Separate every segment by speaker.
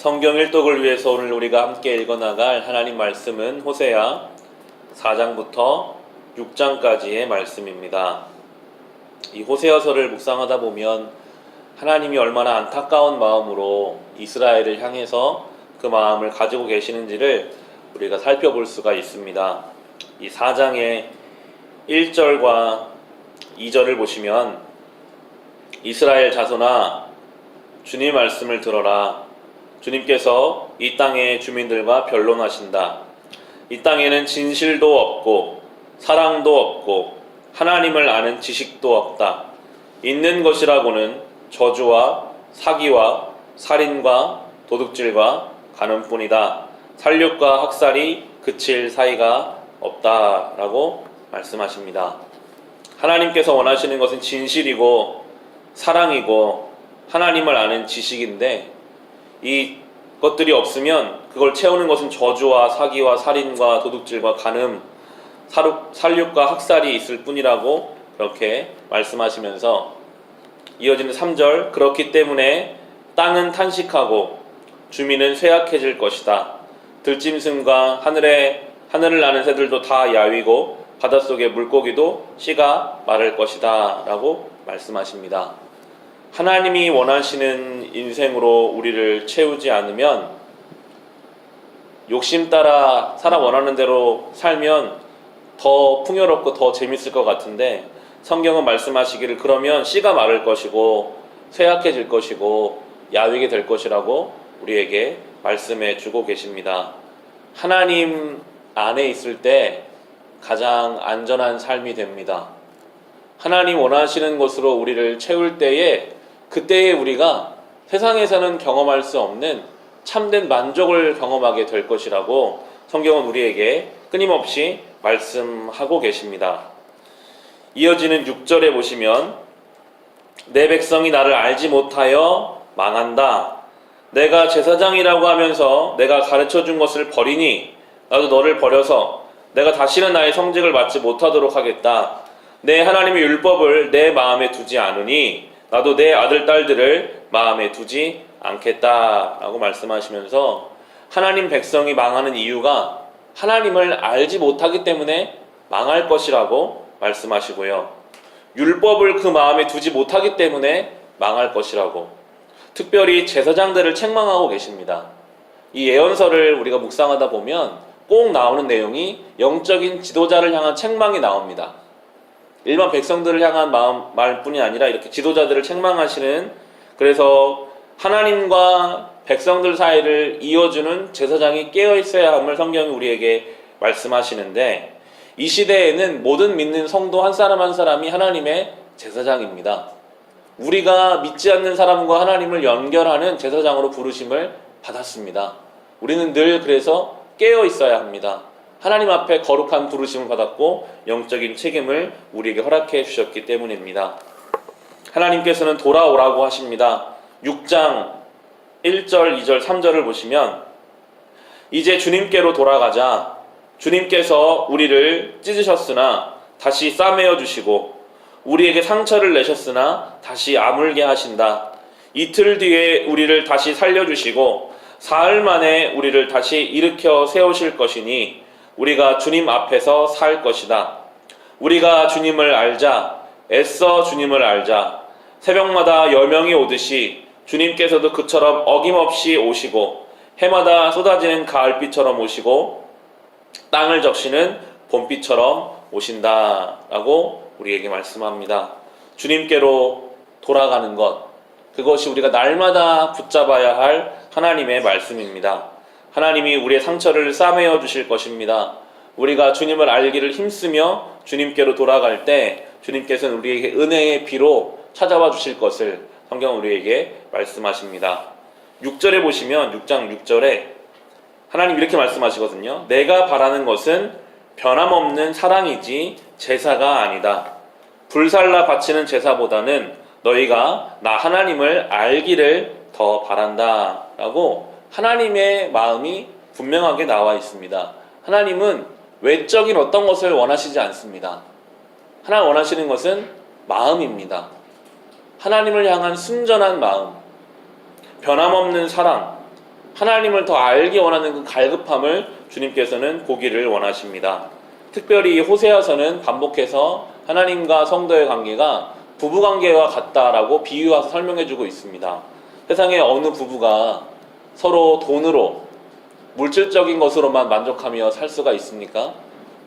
Speaker 1: 성경 일독을 위해서 오늘 우리가 함께 읽어나갈 하나님 말씀은 호세아 4장부터 6장까지의 말씀입니다. 이 호세아서를 묵상하다 보면 하나님이 얼마나 안타까운 마음으로 이스라엘을 향해서 그 마음을 가지고 계시는지를 우리가 살펴볼 수가 있습니다. 이 4장의 1절과 2절을 보시면 이스라엘 자손아 주님 말씀을 들어라. 주님께서 이 땅의 주민들과 변론하신다. 이 땅에는 진실도 없고 사랑도 없고 하나님을 아는 지식도 없다. 있는 것이라고는 저주와 사기와 살인과 도둑질과 간음뿐이다. 살육과 학살이 그칠 사이가 없다라고 말씀하십니다. 하나님께서 원하시는 것은 진실이고 사랑이고 하나님을 아는 지식인데 이 것들이 없으면 그걸 채우는 것은 저주와 사기와 살인과 도둑질과 간음, 살육과 학살이 있을 뿐이라고 그렇게 말씀하시면서 이어지는 3절 그렇기 때문에 땅은 탄식하고 주민은 쇠약해질 것이다. 들짐승과 하늘을 나는 새들도 다 야위고 바닷속의 물고기도 씨가 마를 것이다 라고 말씀하십니다. 하나님이 원하시는 인생으로 우리를 채우지 않으면 욕심 따라 살아 원하는 대로 살면 더 풍요롭고 더 재밌을 것 같은데 성경은 말씀하시기를 그러면 씨가 마를 것이고 쇠약해질 것이고 야위게 될 것이라고 우리에게 말씀해 주고 계십니다. 하나님 안에 있을 때 가장 안전한 삶이 됩니다. 하나님 원하시는 것으로 우리를 채울 때에 그때에 우리가 세상에서는 경험할 수 없는 참된 만족을 경험하게 될 것이라고 성경은 우리에게 끊임없이 말씀하고 계십니다. 이어지는 6절에 보시면 내 백성이 나를 알지 못하여 망한다. 내가 제사장이라고 하면서 내가 가르쳐준 것을 버리니 나도 너를 버려서 내가 다시는 나의 성직을 맡지 못하도록 하겠다. 내 하나님의 율법을 내 마음에 두지 않으니 나도 내 아들 딸들을 마음에 두지 않겠다 라고 말씀하시면서 하나님 백성이 망하는 이유가 하나님을 알지 못하기 때문에 망할 것이라고 말씀하시고요. 율법을 그 마음에 두지 못하기 때문에 망할 것이라고 특별히 제사장들을 책망하고 계십니다. 이 예언서를 우리가 묵상하다 보면 꼭 나오는 내용이 영적인 지도자를 향한 책망이 나옵니다. 일반 백성들을 향한 말뿐이 아니라 이렇게 지도자들을 책망하시는, 그래서 하나님과 백성들 사이를 이어주는 제사장이 깨어있어야 함을 성경이 우리에게 말씀하시는데 이 시대에는 모든 믿는 성도 한 사람 한 사람이 하나님의 제사장입니다. 우리가 믿지 않는 사람과 하나님을 연결하는 제사장으로 부르심을 받았습니다. 우리는 늘 그래서 깨어있어야 합니다. 하나님 앞에 거룩한 부르심을 받았고 영적인 책임을 우리에게 허락해 주셨기 때문입니다. 하나님께서는 돌아오라고 하십니다. 6장 1절, 2절, 3절을 보시면 이제 주님께로 돌아가자. 주님께서 우리를 찢으셨으나 다시 싸매어 주시고 우리에게 상처를 내셨으나 다시 아물게 하신다. 이틀 뒤에 우리를 다시 살려주시고 사흘 만에 우리를 다시 일으켜 세우실 것이니 우리가 주님 앞에서 살 것이다. 우리가 주님을 알자. 애써 주님을 알자. 새벽마다 여명이 오듯이 주님께서도 그처럼 어김없이 오시고 해마다 쏟아지는 가을비처럼 오시고 땅을 적시는 봄비처럼 오신다 라고 우리에게 말씀합니다. 주님께로 돌아가는 것, 그것이 우리가 날마다 붙잡아야 할 하나님의 말씀입니다. 하나님이 우리의 상처를 싸매어 주실 것입니다. 우리가 주님을 알기를 힘쓰며 주님께로 돌아갈 때 주님께서는 우리에게 은혜의 비로 찾아와 주실 것을 성경은 우리에게 말씀하십니다. 6절에 보시면 6장 6절에 하나님 이렇게 말씀하시거든요. 내가 바라는 것은 변함없는 사랑이지 제사가 아니다. 불살라 바치는 제사보다는 너희가 나 하나님을 알기를 더 바란다 라고 하나님의 마음이 분명하게 나와 있습니다. 하나님은 외적인 어떤 것을 원하시지 않습니다. 하나님 원하시는 것은 마음입니다. 하나님을 향한 순전한 마음, 변함없는 사랑, 하나님을 더 알기 원하는 그 갈급함을 주님께서는 보기를 원하십니다. 특별히 호세아서는 반복해서 하나님과 성도의 관계가 부부관계와 같다라고 비유해서 설명해주고 있습니다. 세상에 어느 부부가 서로 돈으로 물질적인 것으로만 만족하며 살 수가 있습니까?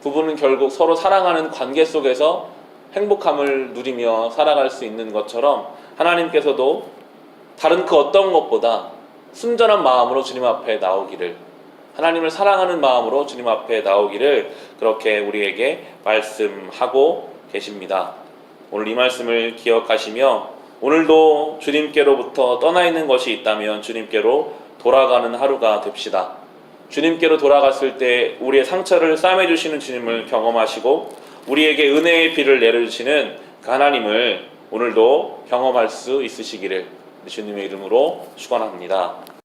Speaker 1: 부부는 결국 서로 사랑하는 관계 속에서 행복함을 누리며 살아갈 수 있는 것처럼 하나님께서도 다른 그 어떤 것보다 순전한 마음으로 주님 앞에 나오기를, 하나님을 사랑하는 마음으로 주님 앞에 나오기를 그렇게 우리에게 말씀하고 계십니다. 오늘 이 말씀을 기억하시며 오늘도 주님께로부터 떠나 있는 것이 있다면 주님께로 돌아가는 하루가 됩시다. 주님께로 돌아갔을 때 우리의 상처를 싸매주시는 주님을 경험하시고 우리에게 은혜의 비를 내려주시는 그 하나님을 오늘도 경험할 수 있으시기를 주님의 이름으로 축원합니다.